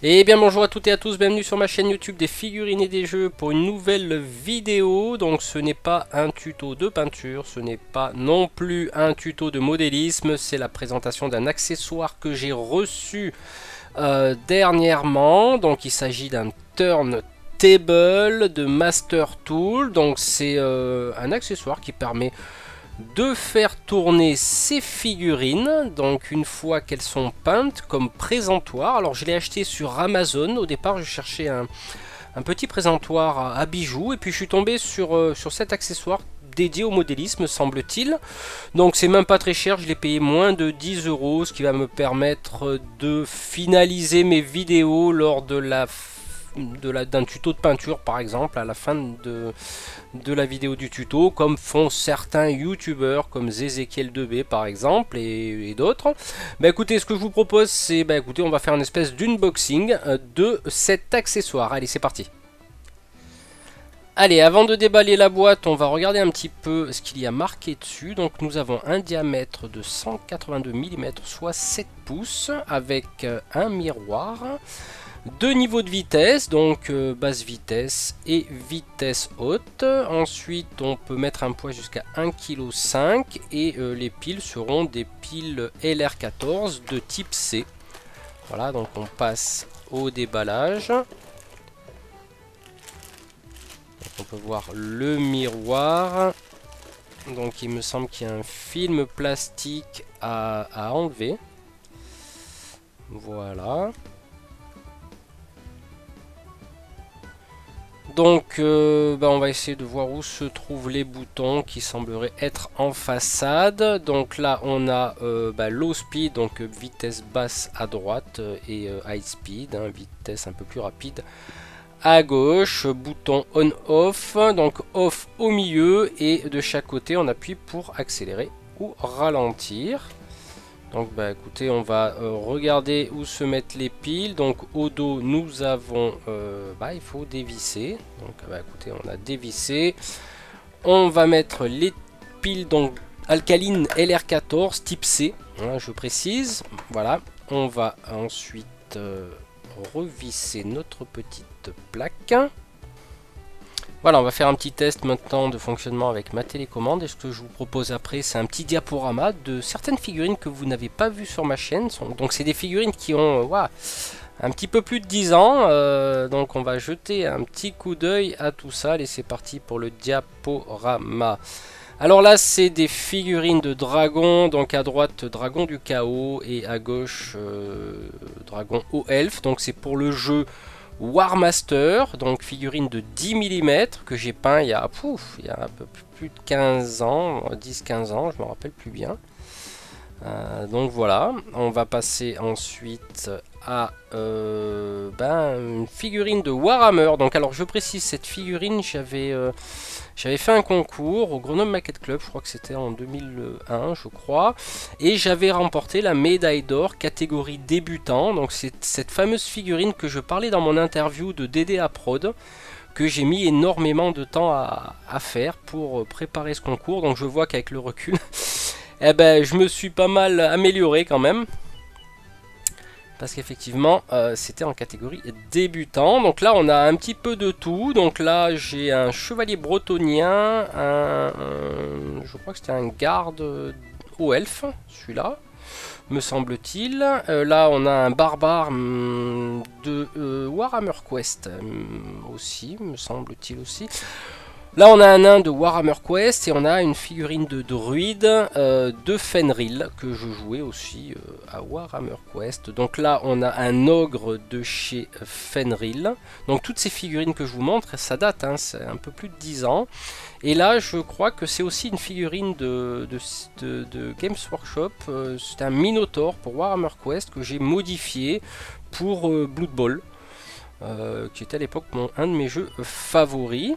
Et bien bonjour à toutes et à tous, bienvenue sur ma chaîne YouTube des figurines et des jeux pour une nouvelle vidéo. Donc ce n'est pas un tuto de peinture, ce n'est pas non plus un tuto de modélisme, c'est la présentation d'un accessoire que j'ai reçu dernièrement. Donc il s'agit d'un turntable de Master Tool. Donc c'est un accessoire qui permet de faire tourner ces figurines, donc une fois qu'elles sont peintes, comme présentoir. Alors je l'ai acheté sur Amazon. Au départ je cherchais un petit présentoir à bijoux, et puis je suis tombé sur cet accessoire dédié au modélisme, semble-t-il. Donc c'est même pas très cher, je l'ai payé moins de 10 €, ce qui va me permettre de finaliser mes vidéos lors de d'un tuto de peinture, par exemple, à la fin de la vidéo du tuto, comme font certains youtubeurs comme Zezekiel2B par exemple, et d'autres. Bah écoutez, ce que je vous propose, c'est écoutez, on va faire une espèce d'unboxing de cet accessoire. Allez, c'est parti. Allez, avant de déballer la boîte, on va regarder un petit peu ce qu'il y a marqué dessus. Donc nous avons un diamètre de 182 mm, soit 7 pouces, avec un miroir. Deux niveaux de vitesse, donc basse vitesse et vitesse haute. Ensuite on peut mettre un poids jusqu'à 1,5 kg, et les piles seront des piles LR14 de type C. Voilà, donc on passe au déballage. Donc on peut voir le miroir. Donc il me semble qu'il y a un film plastique à enlever. Voilà. Donc on va essayer de voir où se trouvent les boutons qui sembleraient être en façade. Donc là on a low speed, donc vitesse basse à droite, et high speed, vitesse un peu plus rapide à gauche. Bouton on off, donc off au milieu, et de chaque côté on appuie pour accélérer ou ralentir. Donc écoutez, on va regarder où se mettent les piles. Donc au dos nous avons il faut dévisser. Donc écoutez, on a dévissé. On va mettre les piles donc alcalines LR14 type C, hein, je précise. Voilà, on va ensuite revisser notre petite plaque. Voilà, on va faire un petit test maintenant de fonctionnement avec ma télécommande, et ce que je vous propose après, c'est un petit diaporama de certaines figurines que vous n'avez pas vues sur ma chaîne. Donc c'est des figurines qui ont un petit peu plus de 10 ans, donc on va jeter un petit coup d'œil à tout ça. Allez, c'est parti pour le diaporama. Alors là c'est des figurines de dragons, donc à droite dragon du chaos, et à gauche dragon haut elfe. Donc c'est pour le jeu War Master, donc figurine de 10 mm que j'ai peint il y a un peu plus de 15 ans, 10-15 ans, je me rappelle plus bien. Donc voilà, on va passer ensuite à une figurine de Warhammer. Donc alors je précise, cette figurine, j'avais fait un concours au Grenoble Maquette Club, je crois que c'était en 2001 je crois, et j'avais remporté la médaille d'or catégorie débutant. Donc c'est cette fameuse figurine que je parlais dans mon interview de DDA Prod, que j'ai mis énormément de temps à faire pour préparer ce concours. Donc je vois qu'avec le recul je me suis pas mal amélioré quand même, parce qu'effectivement c'était en catégorie débutant. Donc là on a un petit peu de tout. Donc là j'ai un chevalier bretonien, je crois que c'était un garde haut elfe, celui-là me semble-t-il. Là on a un barbare de Warhammer Quest aussi, me semble-t-il aussi. Là on a un nain de Warhammer Quest, et on a une figurine de druide de Fenrir que je jouais aussi à Warhammer Quest. Donc là on a un ogre de chez Fenrir. Donc toutes ces figurines que je vous montre, ça date, c'est un peu plus de 10 ans. Et là je crois que c'est aussi une figurine de Games Workshop. C'est un Minotaur pour Warhammer Quest que j'ai modifié pour Blood Bowl, qui était à l'époque un de mes jeux favoris.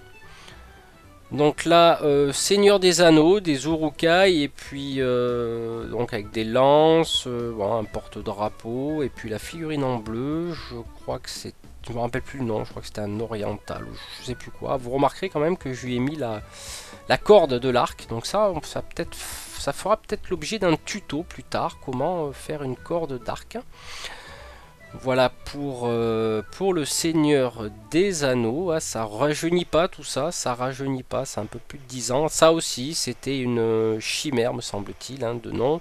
Donc là, Seigneur des Anneaux, des Urukai, et puis donc avec des lances, bon, un porte-drapeau, et puis la figurine en bleu, je crois que c'est... Je me rappelle plus le nom, je crois que c'était un oriental, ou je sais plus quoi. Vous remarquerez quand même que je lui ai mis la corde de l'arc, donc ça fera peut-être l'objet d'un tuto plus tard, comment faire une corde d'arc. Voilà pour le Seigneur des Anneaux. Ah, ça rajeunit pas tout ça, ça rajeunit pas, c'est un peu plus de 10 ans. Ça aussi, c'était une chimère, me semble-t-il, hein, de nom.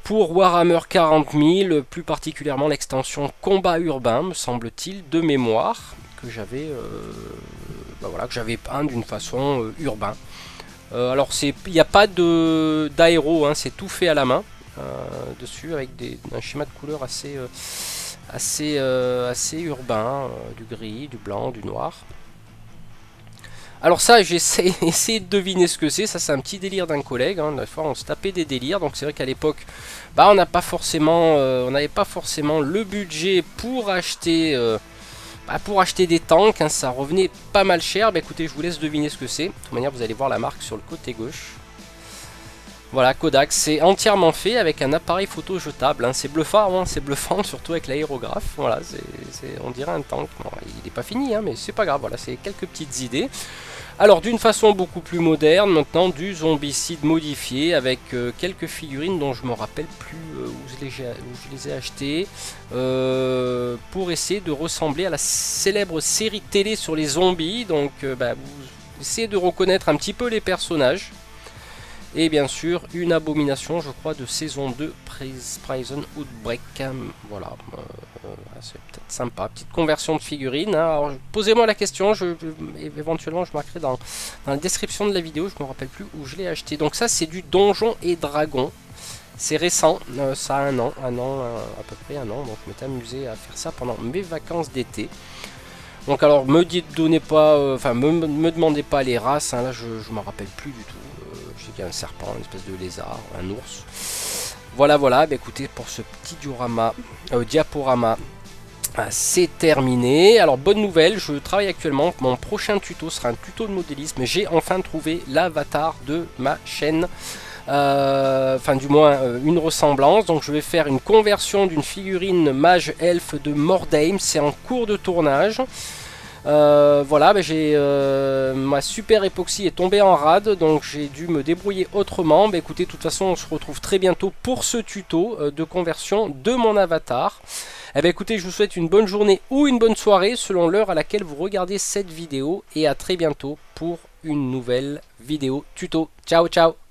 Pour Warhammer 40 000, plus particulièrement l'extension Combat Urbain, me semble-t-il, de mémoire, que j'avais voilà, que j'avais peint d'une façon urbain. Alors, il n'y a pas d'aéro, hein, c'est tout fait à la main. Dessus avec un schéma de couleur assez urbain, du gris, du blanc, du noir. Alors ça, j'ai essayé de deviner ce que c'est. Ça, c'est un petit délire d'un collègue. Hein. Des fois, on se tapait des délires. Donc c'est vrai qu'à l'époque, on n'avait pas forcément le budget pour acheter des tanks. Hein. Ça revenait pas mal cher. Écoutez, je vous laisse deviner ce que c'est. De toute manière, vous allez voir la marque sur le côté gauche. Voilà, Kodak, c'est entièrement fait avec un appareil photo jetable. Hein. C'est bluffant, hein, c'est bluffant, surtout avec l'aérographe. Voilà, on dirait un tank. Bon, il n'est pas fini, hein, mais c'est pas grave. Voilà, c'est quelques petites idées. Alors, d'une façon beaucoup plus moderne, maintenant, du zombicide modifié avec quelques figurines dont je me rappelle plus où je les ai achetées pour essayer de ressembler à la célèbre série télé sur les zombies. Donc, vous essayez de reconnaître un petit peu les personnages. Et bien sûr, une abomination, je crois, de saison 2, Prison Outbreak. Voilà, c'est peut-être sympa. Petite conversion de figurines. Hein. Alors, posez-moi la question, éventuellement je marquerai dans la description de la vidéo, je ne me rappelle plus où je l'ai acheté. Donc ça, c'est du Donjons et Dragons. C'est récent, ça a un an, à peu près un an. Donc je m'étais amusé à faire ça pendant mes vacances d'été. Donc alors, me demandez pas les races, hein, là je m'en rappelle plus du tout. Je sais qu'il y a un serpent, une espèce de lézard, un ours. Voilà, écoutez, pour ce petit diaporama, c'est terminé. Alors, bonne nouvelle, je travaille actuellement. Mon prochain tuto sera un tuto de modélisme. J'ai enfin trouvé l'avatar de ma chaîne. Enfin, du moins, une ressemblance. Donc, je vais faire une conversion d'une figurine mage elfe de Mordheim. C'est en cours de tournage. Voilà, ma super époxy est tombée en rade, donc j'ai dû me débrouiller autrement. Écoutez, de toute façon, on se retrouve très bientôt pour ce tuto de conversion de mon avatar. Écoutez, je vous souhaite une bonne journée ou une bonne soirée selon l'heure à laquelle vous regardez cette vidéo, et à très bientôt pour une nouvelle vidéo tuto. Ciao, ciao!